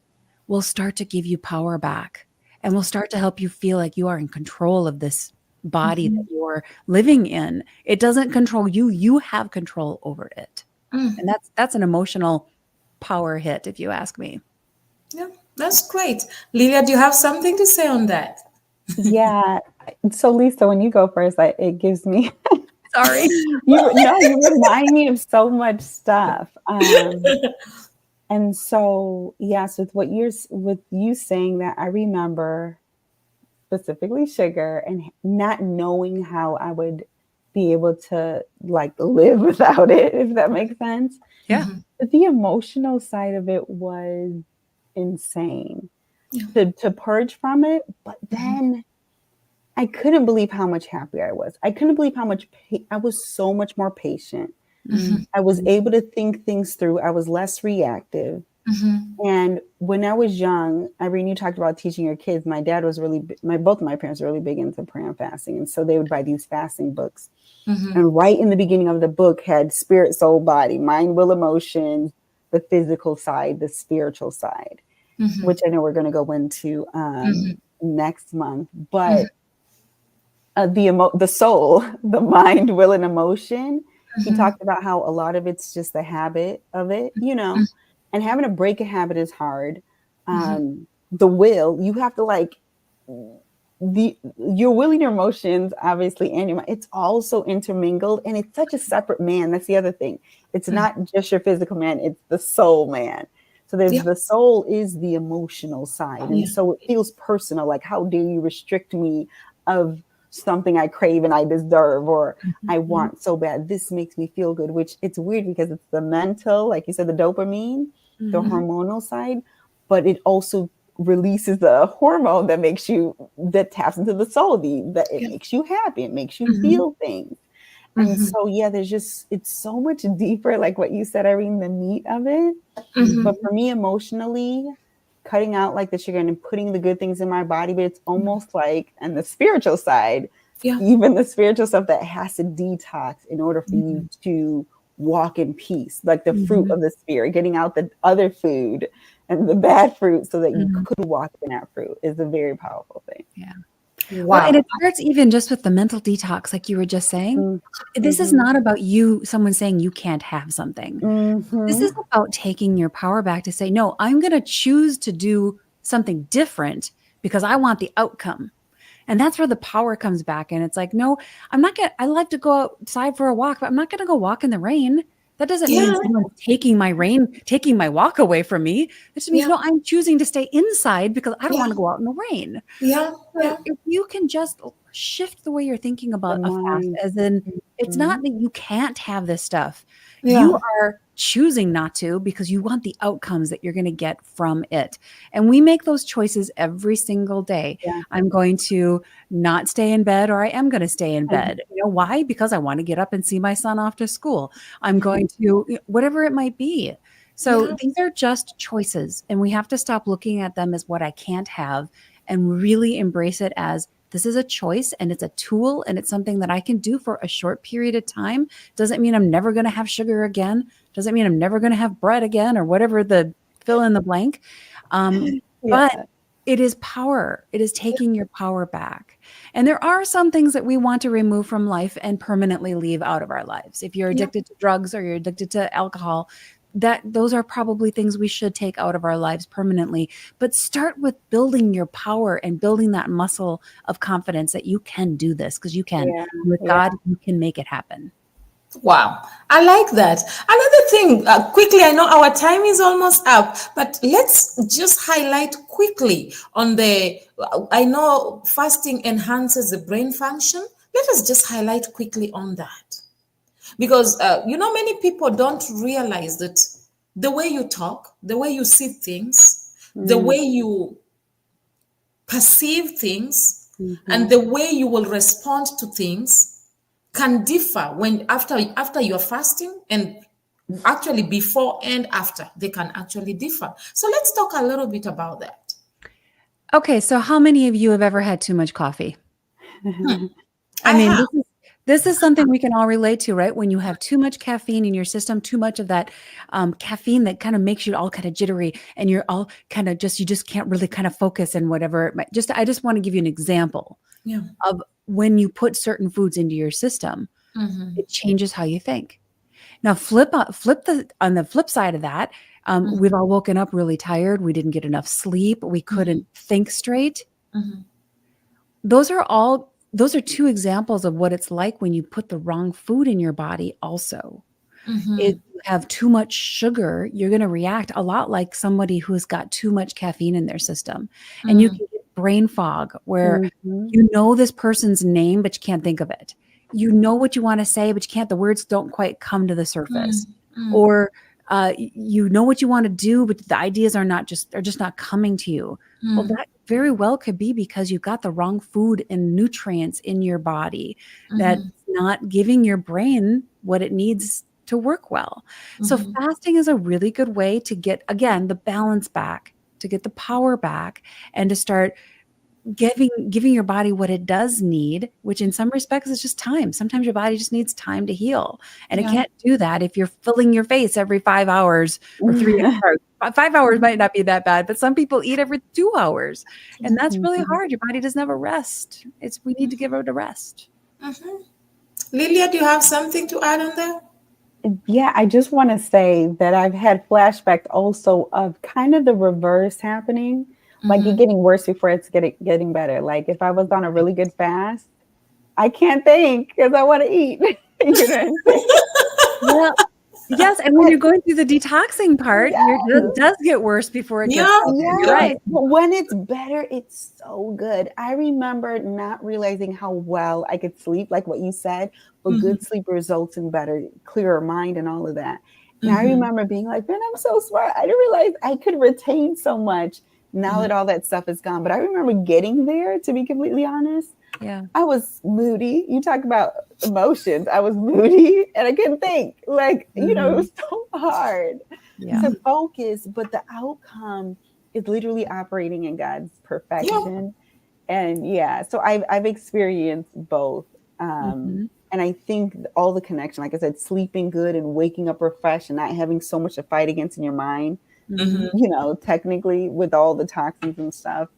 will start to give you power back. and will start to help you feel like you are in control of this body that you're living in. It doesn't control you. You have control over it. And that's an emotional power hit, if you ask me. Yeah, that's great. Lilia, do you have something to say on that? Yeah. So Lisa, when you go first, it gives me Sorry. you remind me of so much stuff. And so yes, with you saying that, I remember specifically sugar and not knowing how I would be able to like live without it, if that makes sense. Yeah. But the emotional side of it was insane to purge from it. But then I couldn't believe how much happier I was. I couldn't believe how much I was so much more patient. I was able to think things through. I was less reactive. And when I was young, Irene, you talked about teaching your kids. My dad was both of my parents were really big into prayer and fasting. And so they would buy these fasting books. And right in the beginning of the book had spirit, soul, body, mind, will, emotion, the physical side, the spiritual side, which I know we're going to go into next month. But the soul, the mind, will, and emotion, he talked about how a lot of it's just the habit of it, and having to break a habit is hard. The will, you have to like your will and your emotions, obviously, and your mind, it's also intermingled, and it's such a separate man. That's the other thing. It's not just your physical man, it's the soul man. So there's the soul is the emotional side. And so it feels personal. Like, how dare you restrict me of something I crave and I deserve, or I want so bad. This makes me feel good, which it's weird because it's the mental, like you said, the dopamine, the hormonal side, but it also releases the hormone that taps into the soul, that it makes you happy. It makes you feel things. And so, it's so much deeper, like what you said, Irene, the meat of it. But for me, emotionally, cutting out like the sugar and putting the good things in my body, but it's almost like, and the spiritual side, even the spiritual stuff that has to detox in order for you to walk in peace, like the fruit of the spirit, getting out the other food and the bad fruit so that you could walk in that fruit is a very powerful thing. Yeah. Wow. Well, and it starts even just with the mental detox, like you were just saying. This is not about someone saying you can't have something. This is about taking your power back to say, no, I'm going to choose to do something different because I want the outcome. And that's where the power comes back. And it's like, no, I like to go outside for a walk, but I'm not going to go walk in the rain. That doesn't mean someone's taking my walk away from me. It just means, no, I'm choosing to stay inside because I don't want to go out in the rain. So if you can just shift the way you're thinking about a fast, as in, it's not that you can't have this stuff. You are choosing not to because you want the outcomes that you're going to get from it. And we make those choices every single day. I'm going to not stay in bed, or I am going to stay in bed. You know why? Because I want to get up and see my son off to school. I'm going to, whatever it might be. So these are just choices, and we have to stop looking at them as what I can't have and really embrace it as this is a choice, and it's a tool, and it's something that I can do for a short period of time. Doesn't mean I'm never going to have sugar again. Doesn't mean I'm never going to have bread again, or whatever the fill in the blank. But it is power. It is taking your power back. And there are some things that we want to remove from life and permanently leave out of our lives. If you're addicted to drugs or you're addicted to alcohol, those are probably things we should take out of our lives permanently. But start with building your power and building that muscle of confidence that you can do this, because you can. With God, you can make it happen. Wow, I like that. Another thing, quickly, I know our time is almost up, but let's just highlight quickly on I know fasting enhances the brain function. Let us just highlight quickly on that. Because, many people don't realize that the way you talk, the way you see things, the way you perceive things, and the way you will respond to things can differ when after you're fasting, and actually before and after they can actually differ. So let's talk a little bit about that. Okay, so how many of you have ever had too much coffee? This is something we can all relate to, right? When you have too much caffeine in your system, too much of that caffeine that kind of makes you all kind of jittery, and you're all kind of you just can't really kind of focus and whatever. I just want to give you an example of when you put certain foods into your system, it changes how you think. Now, on the flip side of that, we've all woken up really tired. We didn't get enough sleep. We couldn't think straight. Those are two examples of what it's like when you put the wrong food in your body also. If you have too much sugar, you're going to react a lot like somebody who's got too much caffeine in their system. And you can get brain fog where you know this person's name, but you can't think of it. You know what you want to say, but you can't, the words don't quite come to the surface. Or you know what you want to do, but the ideas they're just not coming to you. Well, that very well could be because you've got the wrong food and nutrients in your body that's not giving your brain what it needs to work well. So fasting is a really good way to get, again, the balance back, to get the power back, and to start giving your body what it does need, which in some respects is just time. Sometimes your body just needs time to heal. And it can't do that if you're filling your face every 5 hours or 3 hours. 5 hours might not be that bad, but some people eat every 2 hours. And that's really hard. Your body doesn't have a rest. We need to give it a rest. Lilia, do you have something to add on that? Yeah, I just want to say that I've had flashbacks also of kind of the reverse happening. Like it getting worse before it's getting better. Like if I was on a really good fast, I can't think because I want to eat. You know what I'm saying? Well, yes, and when you're going through the detoxing part, it does get worse before it gets better. Yeah. Right. But when it's better, it's so good. I remember not realizing how well I could sleep, like what you said, but good sleep results in better, clearer mind and all of that. And I remember being like, man, I'm so smart. I didn't realize I could retain so much now that all that stuff is gone. But I remember getting there, to be completely honest. Yeah. I was moody. You talk about emotions. I was moody and I couldn't think. Like, you know, it was so hard to focus, but the outcome is literally operating in God's perfection. And so I've experienced both. And I think all the connection, like I said, sleeping good and waking up refreshed and not having so much to fight against in your mind, you know, technically with all the toxins and stuff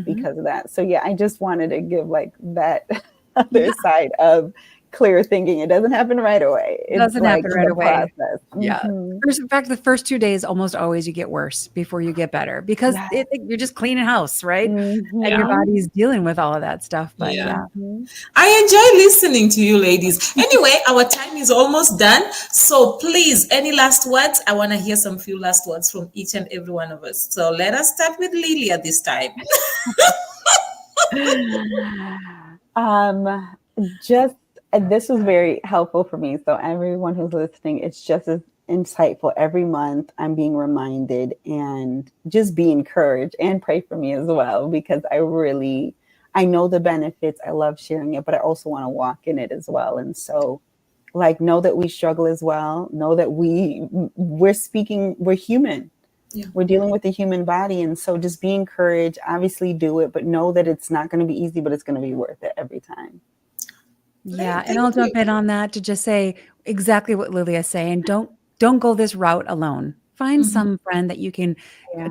because of that. So yeah, I just wanted to give like that other side of clear thinking. It doesn't happen right away. It doesn't happen right away. Process. Yeah. In fact, the first 2 days almost always you get worse before you get better because you're just cleaning house, right? And your body's dealing with all of that stuff. But I enjoy listening to you ladies. Anyway, our time is almost done. So please, any last words? I want to hear some few last words from each and every one of us. So let us start with Lilia this time. This was very helpful for me. So everyone who's listening, it's just as insightful. Every month I'm being reminded and just be encouraged and pray for me as well, because I know the benefits. I love sharing it, but I also want to walk in it as well. And so like, know that we struggle as well. Know that we're human. Yeah. We're dealing with the human body. And so just be encouraged, obviously do it, but know that it's not going to be easy, but it's going to be worth it every time. Yeah. And I'll jump in on that to just say exactly what Lilia's saying. Don't go this route alone. Find some friend that you can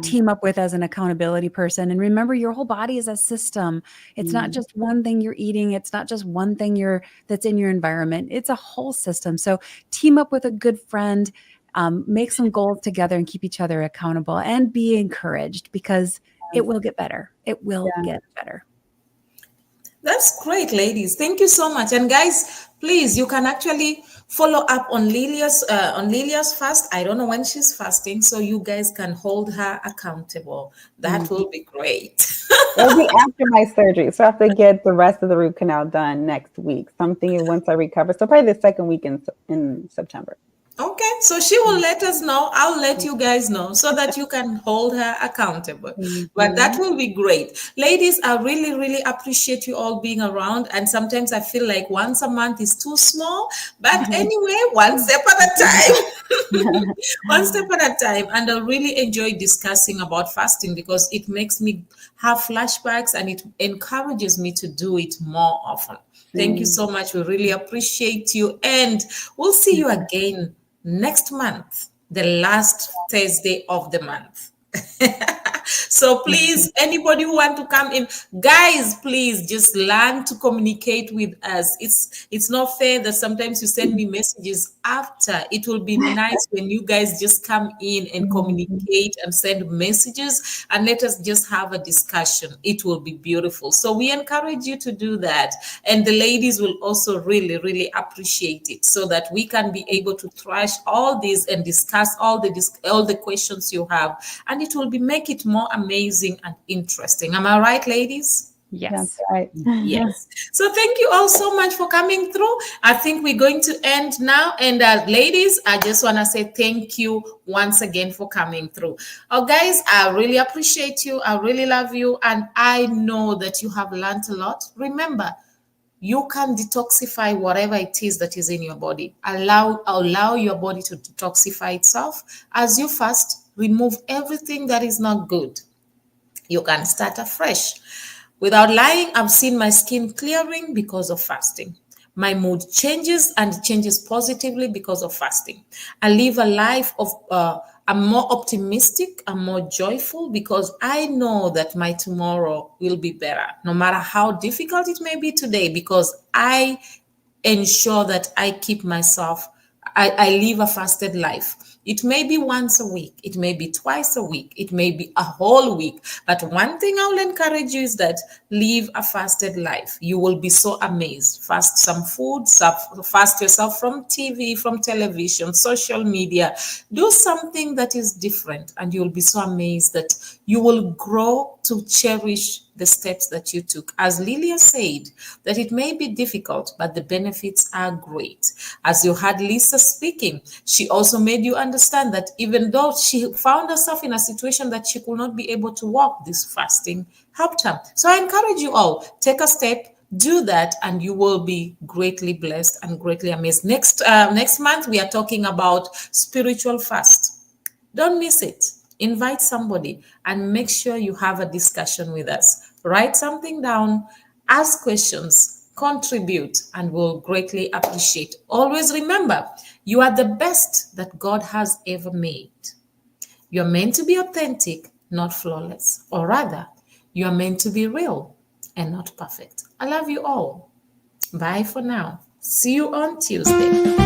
team up with as an accountability person. And remember, your whole body is a system. It's not just one thing you're eating. It's not just one thing that's in your environment. It's a whole system. So team up with a good friend, make some goals together and keep each other accountable and be encouraged because it will get better. It will get better. That's great, ladies. Thank you so much. And guys, please, you can actually follow up on Lilia's fast. I don't know when she's fasting, so you guys can hold her accountable. That will be great. It'll be after my surgery, so I have to get the rest of the root canal done next week. Something once I recover. So probably the second week in September. Okay, so she will let us know. I'll let you guys know so that you can hold her accountable. But that will be great. Ladies, I really, really appreciate you all being around. And sometimes I feel like once a month is too small. But anyway, one step at a time. One step at a time. And I really enjoy discussing about fasting because it makes me have flashbacks and it encourages me to do it more often. Thank you so much. We really appreciate you. And we'll see you again next month, the last Thursday of the month. So please, anybody who want to come in, guys, please just learn to communicate with us. It's not fair that sometimes you send me messages after. It will be nice when you guys just come in and communicate and send messages and let us just have a discussion. It will be beautiful. So we encourage you to do that. And the ladies will also really, really appreciate it, so that we can be able to thrash all this and discuss all the questions you have, and it will make it more amazing and interesting. Am I right, ladies? Yes. That's right. Yes. So thank you all so much for coming through. I think we're going to end now. And ladies, I just want to say thank you once again for coming through. Oh, guys, I really appreciate you. I really love you. And I know that you have learned a lot. Remember, you can detoxify whatever it is that is in your body. Allow your body to detoxify itself. As you fast, remove everything that is not good. You can start afresh. Without lying, I've seen my skin clearing because of fasting. My mood changes, and it changes positively because of fasting. I live a life of, I'm more optimistic, I'm more joyful, because I know that my tomorrow will be better, no matter how difficult it may be today, because I ensure that I keep myself, I live a fasted life. It may be once a week, it may be twice a week, it may be a whole week. But one thing I will encourage you is that live a fasted life. You will be so amazed. Fast some food, fast yourself from TV, from television, social media. Do something that is different, and you'll be so amazed that you will grow to cherish the steps that you took. As Lillia said, that it may be difficult, but the benefits are great. As you heard Lisa speaking, she also made you understand that even though she found herself in a situation that she could not be able to walk, this fasting helped her. So I encourage you all, take a step, do that, and you will be greatly blessed and greatly amazed. Next month, we are talking about spiritual fast. Don't miss it. Invite somebody and make sure you have a discussion with us. Write something down, ask questions, contribute, and we'll greatly appreciate. Always remember, you are the best that God has ever made. You're meant to be authentic, not flawless. Or rather, you are meant to be real and not perfect. I love you all. Bye for now. See you on Tuesday.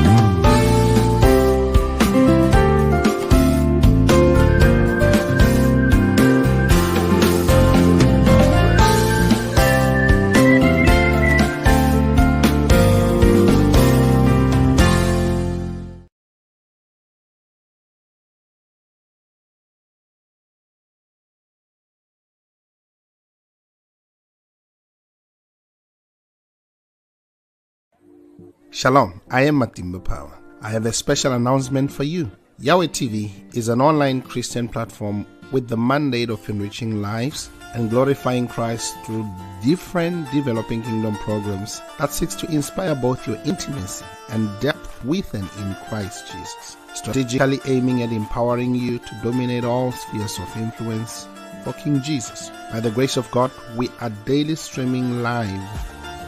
Shalom, I am Matimba Power. I have a special announcement for you. Yahweh TV is an online Christian platform with the mandate of enriching lives and glorifying Christ through different developing kingdom programs that seeks to inspire both your intimacy and depth with and in Christ Jesus, strategically aiming at empowering you to dominate all spheres of influence for King Jesus. By the grace of God, we are daily streaming live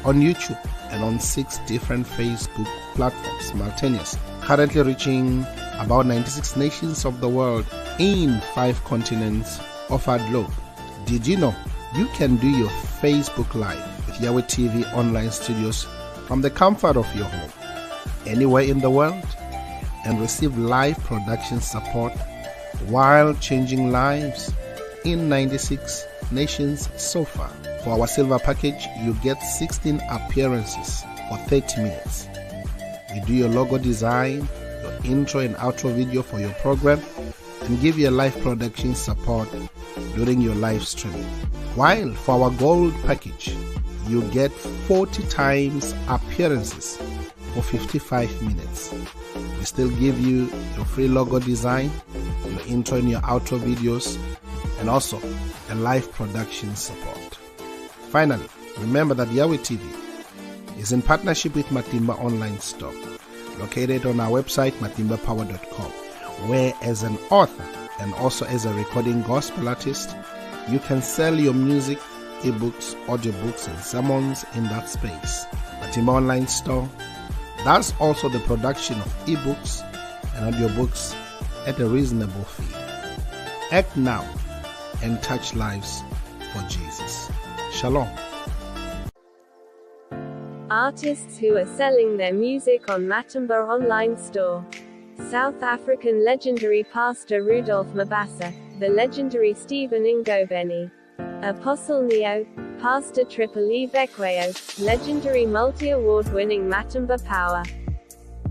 on YouTube and on 6 different Facebook platforms simultaneously, currently reaching about 96 nations of the world in 5 continents of our globe. Did you know you can do your Facebook Live with Yahweh TV online studios from the comfort of your home, anywhere in the world, and receive live production support while changing lives in 96 nations so far? For our silver package, you get 16 appearances for 30 minutes. We do your logo design, your intro and outro video for your program, and give you live production support during your live streaming. While for our gold package, you get 40 times appearances for 55 minutes. We still give you your free logo design, your intro and your outro videos, and also a live production support. Finally, remember that Yahweh TV is in partnership with Matimba Online Store, located on our website, matimbapower.com, where as an author and also as a recording gospel artist, you can sell your music, ebooks, audiobooks, and sermons in that space. Matimba Online Store does also the production of ebooks and audiobooks at a reasonable fee. Act now and touch lives for Jesus. Shalom. Artists who are selling their music on Matimba Online Store. South African legendary pastor Rudolph Mabasa, the legendary Stephen Ngobeni, Apostle Neo, Pastor Triple E Bekweyo, legendary multi-award-winning Matimba Power,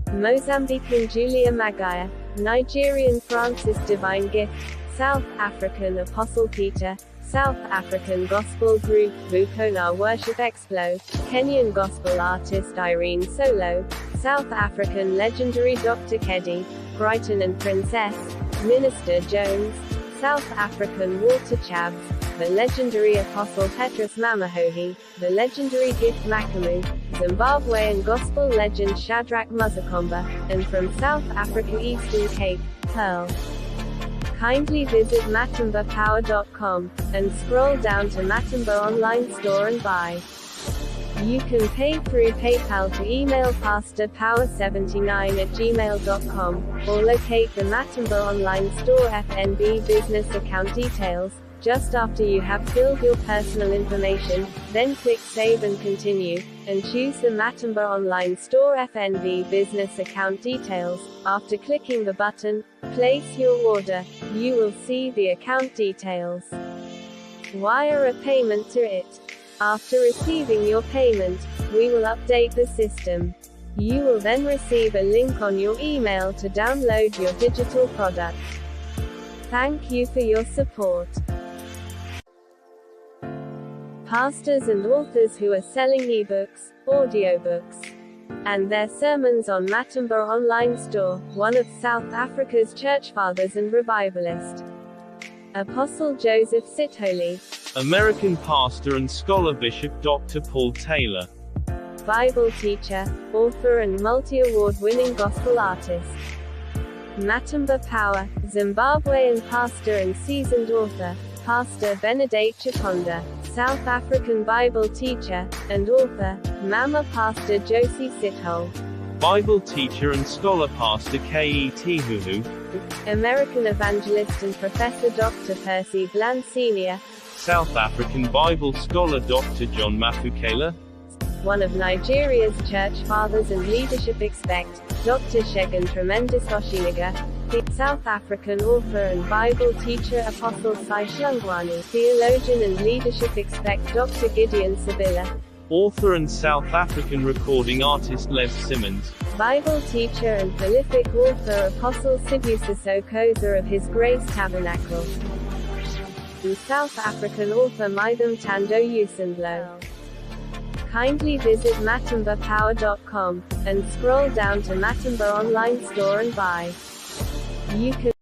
Mozambican Julia Magaya, Nigerian Francis Divine Gift, South African Apostle Peter, South African Gospel Group Vukona Worship Explo, Kenyan Gospel Artist Irene Solo, South African legendary Dr. Keddy, Brighton and Princess, Minister Jones, South African Walter Chabs, the legendary Apostle Petrus Mamahohi, the legendary Gift Makamu, Zimbabwean Gospel legend Shadrach Muzakomba, and from South Africa Eastern Cape, Pearl. Kindly visit matimbapower.com, and scroll down to Matimba Online Store and buy. You can pay through PayPal to email pastorpower79@gmail.com, or locate the Matimba Online Store FNB business account details, just after you have filled your personal information, then click Save and Continue, and choose the Matimba Online Store FNB business account details. After clicking the button, Place Your Order, you will see the account details. Wire a payment to it. After receiving your payment, we will update the system. You will then receive a link on your email to download your digital product. Thank you for your support. Pastors and authors who are selling ebooks, audiobooks, and their sermons on Matimba Online Store, one of South Africa's church fathers and revivalist, Apostle Joseph Sitholy, American pastor and scholar Bishop Dr. Paul Taylor, Bible teacher, author and multi-award-winning gospel artist, Matimba Power, Zimbabwean pastor and seasoned author, Pastor Benedict Chikonda, South African Bible teacher, and author, Mama Pastor Josie Sithole, Bible teacher and scholar Pastor K.E.T. Huhu, American evangelist and professor Dr. Percy Bland Sr., South African Bible scholar Dr. John Mafukela, one of Nigeria's church fathers and leadership expect, Dr. Shegun Tremendous Oshiniga, the South African author and Bible teacher Apostle Sai Shlungwani, theologian and leadership expect Dr. Gideon Sabila, author and South African recording artist Les Simmons, Bible teacher and prolific author Apostle Sibusiso Koza of His Grace Tabernacle, and South African author Mitham Tando Usendlo. Kindly visit matimbapower.com, and scroll down to Matimba Online Store and buy. You can